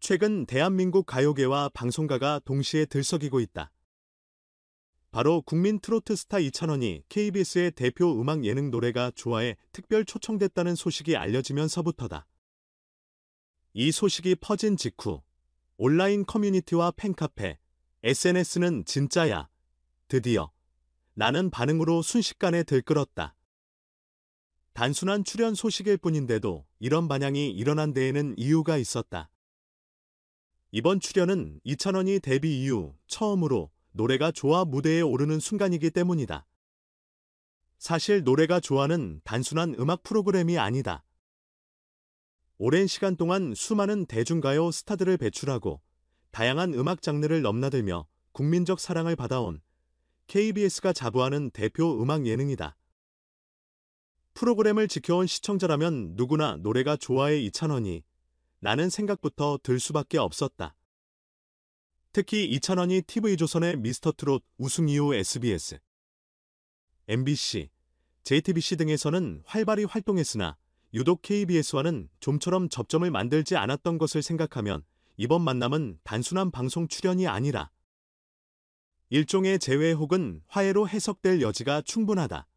최근 대한민국 가요계와 방송가가 동시에 들썩이고 있다. 바로 국민 트로트 스타 이찬원이 KBS의 대표 음악 예능 노래가 좋아에 특별 초청됐다는 소식이 알려지면서부터다. 이 소식이 퍼진 직후 온라인 커뮤니티와 팬카페, SNS는 진짜야, 드디어 라는 반응으로 순식간에 들끓었다. 단순한 출연 소식일 뿐인데도 이런 반향이 일어난 데에는 이유가 있었다. 이번 출연은 이찬원이 데뷔 이후 처음으로 노래가 좋아 무대에 오르는 순간이기 때문이다. 사실 노래가 좋아는 단순한 음악 프로그램이 아니다. 오랜 시간 동안 수많은 대중가요 스타들을 배출하고 다양한 음악 장르를 넘나들며 국민적 사랑을 받아온 KBS가 자부하는 대표 음악 예능이다. 프로그램을 지켜온 시청자라면 누구나 노래가 좋아의 이찬원이 라는 생각부터 들 수밖에 없었다. 특히 이찬원이 TV조선의 미스터트롯 우승 이후 SBS, MBC, JTBC 등에서는 활발히 활동했으나 유독 KBS와는 좀처럼 접점을 만들지 않았던 것을 생각하면 이번 만남은 단순한 방송 출연이 아니라 일종의 재회 혹은 화해로 해석될 여지가 충분하다.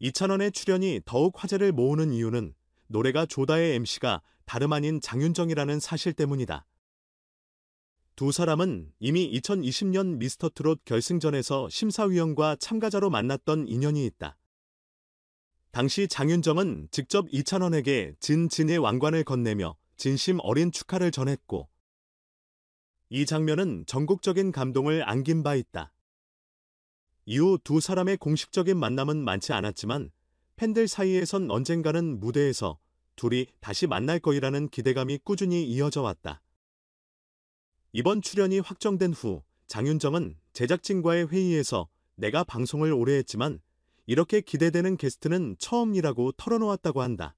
이찬원의 출연이 더욱 화제를 모으는 이유는 노래가 좋다의 MC가 다름 아닌 장윤정이라는 사실 때문이다. 두 사람은 이미 2020년 미스터트롯 결승전에서 심사위원과 참가자로 만났던 인연이 있다. 당시 장윤정은 직접 이찬원에게 진의 왕관을 건네며 진심 어린 축하를 전했고, 이 장면은 전국적인 감동을 안긴 바 있다. 이후 두 사람의 공식적인 만남은 많지 않았지만 팬들 사이에선 언젠가는 무대에서 둘이 다시 만날 거이라는 기대감이 꾸준히 이어져 왔다. 이번 출연이 확정된 후 장윤정은 제작진과의 회의에서 내가 방송을 오래 했지만 이렇게 기대되는 게스트는 처음이라고 털어놓았다고 한다.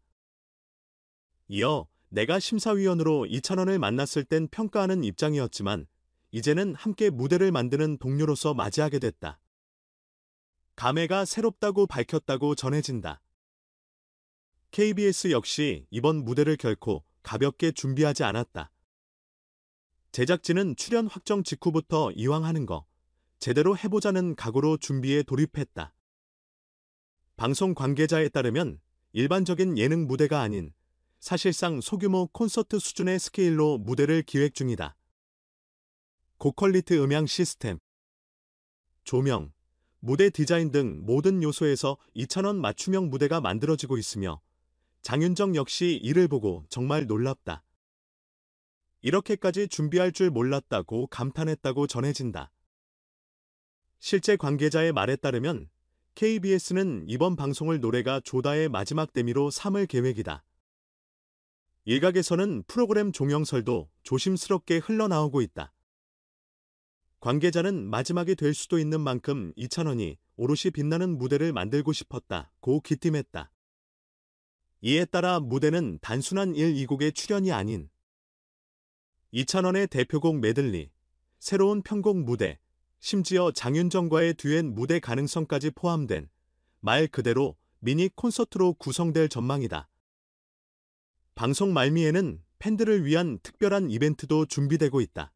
이어 내가 심사위원으로 이찬원을 만났을 땐 평가하는 입장이었지만 이제는 함께 무대를 만드는 동료로서 맞이하게 됐다. 감회가 새롭다고 밝혔다고 전해진다. KBS 역시 이번 무대를 결코 가볍게 준비하지 않았다. 제작진은 출연 확정 직후부터 이왕 하는 거 제대로 해보자는 각오로 준비에 돌입했다. 방송 관계자에 따르면 일반적인 예능 무대가 아닌 사실상 소규모 콘서트 수준의 스케일로 무대를 기획 중이다. 고퀄리티 음향 시스템, 조명, 무대 디자인 등 모든 요소에서 이찬원 맞춤형 무대가 만들어지고 있으며 장윤정 역시 이를 보고 정말 놀랍다. 이렇게까지 준비할 줄 몰랐다고 감탄했다고 전해진다. 실제 관계자의 말에 따르면 KBS는 이번 방송을 노래가 좋다의 마지막 데미로 삼을 계획이다. 일각에서는 프로그램 종영설도 조심스럽게 흘러나오고 있다. 관계자는 마지막이 될 수도 있는 만큼 이찬원이 오롯이 빛나는 무대를 만들고 싶었다고 기띔했다. 이에 따라 무대는 단순한 1, 2곡의 출연이 아닌 이찬원의 대표곡 메들리, 새로운 편곡 무대, 심지어 장윤정과의 듀엣 무대 가능성까지 포함된 말 그대로 미니 콘서트로 구성될 전망이다. 방송 말미에는 팬들을 위한 특별한 이벤트도 준비되고 있다.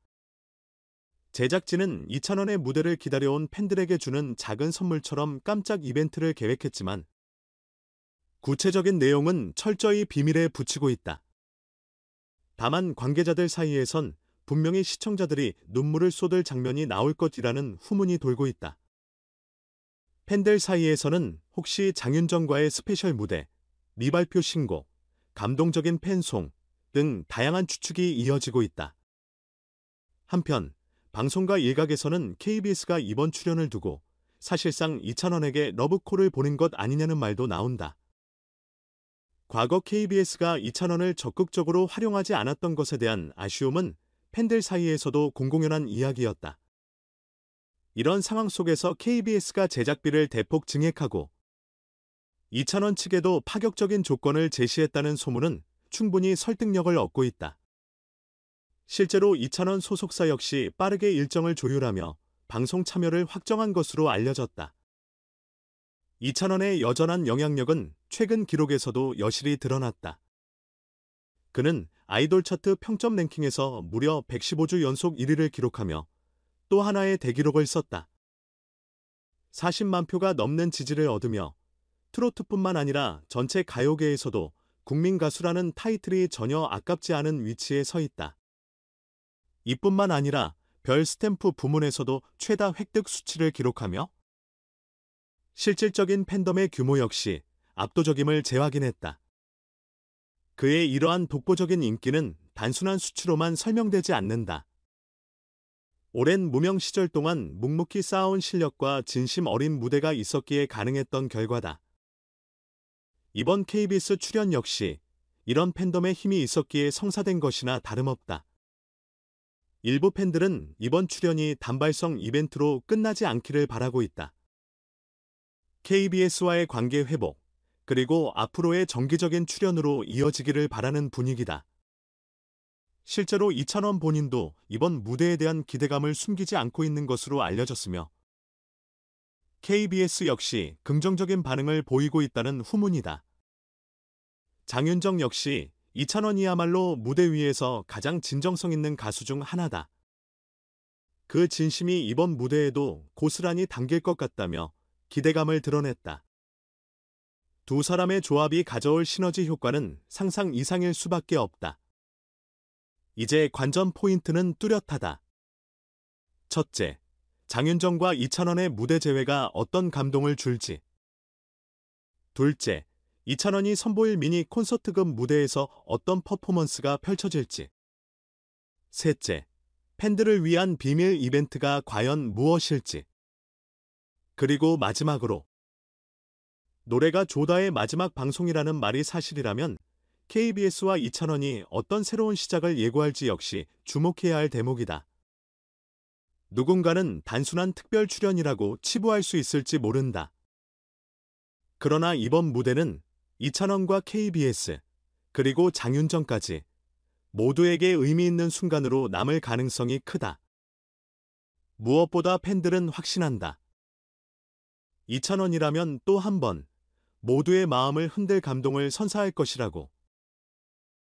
제작진은 이찬원의 무대를 기다려온 팬들에게 주는 작은 선물처럼 깜짝 이벤트를 계획했지만 구체적인 내용은 철저히 비밀에 붙이고 있다. 다만 관계자들 사이에선 분명히 시청자들이 눈물을 쏟을 장면이 나올 것이라는 후문이 돌고 있다. 팬들 사이에서는 혹시 장윤정과의 스페셜 무대, 미발표 신곡, 감동적인 팬송 등 다양한 추측이 이어지고 있다. 한편 방송가 일각에서는 KBS가 이번 출연을 두고 사실상 이찬원에게 러브콜을 보낸 것 아니냐는 말도 나온다. 과거 KBS가 이찬원을 적극적으로 활용하지 않았던 것에 대한 아쉬움은 팬들 사이에서도 공공연한 이야기였다. 이런 상황 속에서 KBS가 제작비를 대폭 증액하고 이찬원 측에도 파격적인 조건을 제시했다는 소문은 충분히 설득력을 얻고 있다. 실제로 이찬원 소속사 역시 빠르게 일정을 조율하며 방송 참여를 확정한 것으로 알려졌다. 이찬원의 여전한 영향력은 최근 기록에서도 여실히 드러났다. 그는 아이돌 차트 평점 랭킹에서 무려 115주 연속 1위를 기록하며 또 하나의 대기록을 썼다. 40만 표가 넘는 지지를 얻으며 트로트뿐만 아니라 전체 가요계에서도 국민 가수라는 타이틀이 전혀 아깝지 않은 위치에 서 있다. 이뿐만 아니라 별 스탬프 부문에서도 최다 획득 수치를 기록하며 실질적인 팬덤의 규모 역시 압도적임을 재확인했다. 그의 이러한 독보적인 인기는 단순한 수치로만 설명되지 않는다. 오랜 무명 시절 동안 묵묵히 쌓아온 실력과 진심 어린 무대가 있었기에 가능했던 결과다. 이번 KBS 출연 역시 이런 팬덤의 힘이 있었기에 성사된 것이나 다름없다. 일부 팬들은 이번 출연이 단발성 이벤트로 끝나지 않기를 바라고 있다. KBS와의 관계 회복, 그리고 앞으로의 정기적인 출연으로 이어지기를 바라는 분위기다. 실제로 이찬원 본인도 이번 무대에 대한 기대감을 숨기지 않고 있는 것으로 알려졌으며 KBS 역시 긍정적인 반응을 보이고 있다는 후문이다. 장윤정 역시 이찬원이야말로 무대 위에서 가장 진정성 있는 가수 중 하나다. 그 진심이 이번 무대에도 고스란히 담길 것 같다며 기대감을 드러냈다. 두 사람의 조합이 가져올 시너지 효과는 상상 이상일 수밖에 없다. 이제 관전 포인트는 뚜렷하다. 첫째, 장윤정과 이찬원의 무대 재회가 어떤 감동을 줄지. 둘째, 이찬원이 선보일 미니 콘서트급 무대에서 어떤 퍼포먼스가 펼쳐질지. 셋째, 팬들을 위한 비밀 이벤트가 과연 무엇일지. 그리고 마지막으로, 노래가 조다의 마지막 방송이라는 말이 사실이라면 KBS와 이찬원이 어떤 새로운 시작을 예고할지 역시 주목해야 할 대목이다. 누군가는 단순한 특별 출연이라고 치부할 수 있을지 모른다. 그러나 이번 무대는 이찬원과 KBS, 그리고 장윤정까지 모두에게 의미 있는 순간으로 남을 가능성이 크다. 무엇보다 팬들은 확신한다. 이찬원이라면 또 한 번 모두의 마음을 흔들 감동을 선사할 것이라고.